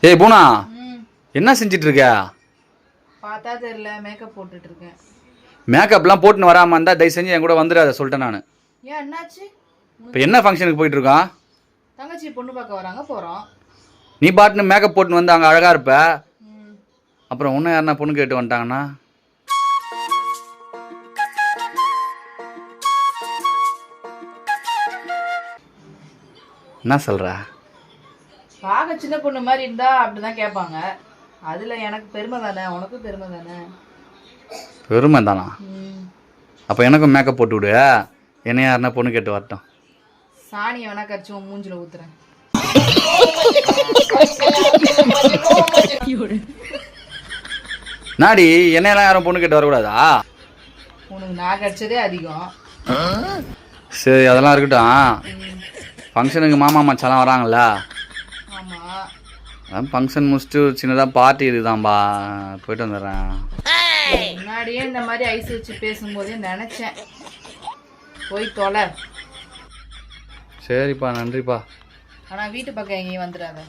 ஏய் பூனா, என்ன செஞ்சிட்டு இருக்க? பார்த்தா தெரியல, மேக்கப் போட்டுட்டு இருக்கேன். மேக்கப்லாம் போட்டுன்னு வராமல் இருந்தால் தயவு செஞ்சு என் கூட வந்துடாத சொல்லிட்டேன் நான். ஏன் என்னாச்சு? இப்போ என்ன ஃபங்க்ஷனுக்கு போயிட்டு இருக்கோம்? தங்கச்சி பொண்ணு பார்க்க வராங்க, போகிறோம். நீ பாட்டுன்னு மேக்கப் போட்டுன்னு வந்து அங்கே அழகாக இருப்ப. அப்புறம் இன்னும் யாருன்னா பொண்ணு கேட்டு வந்துட்டாங்கன்னா என்ன சொல்ற? பார்க்க சின்ன பொண்ணு மாதிரி இருந்தா அப்படிதான் கேட்பாங்க. அதுல எனக்கு பெருமை தானே, உனக்கும் பெருமை தானே. பெருமை தானா? அப்போ எனக்கும் மேக்கப் போட்டு விடு, என்ன யாருன்னா பொண்ணு கேட்டு வரட்டும். சாணியை வேணா கரைச்சி உன் மூஞ்சில ஊத்துறேன். நாடி என்னையெல்லாம் யாரும் பொண்ணு கேட்டு வரக்கூடாதா? உனக்கு நான் கடிச்சதே அதிகம். சரி, அதெல்லாம் இருக்கட்டும். ஃபங்க்ஷனுக்கு மாமா மச்சாலாம் வராங்கள? ஆமா. அதான் ஃபங்க்ஷன் முடிச்சுட்டு சின்னதாக பார்ட்டி இருக்குதான்பா, போயிட்டு வந்துடுறேன். முன்னாடியே இந்த மாதிரி ஐஸ் வச்சு பேசும்போதே நினைச்சேன், போய் தொலை. சரிப்பா, நன்றிப்பா. ஆனா வீட்டு பக்கம் எங்கேயும் வந்துடாத.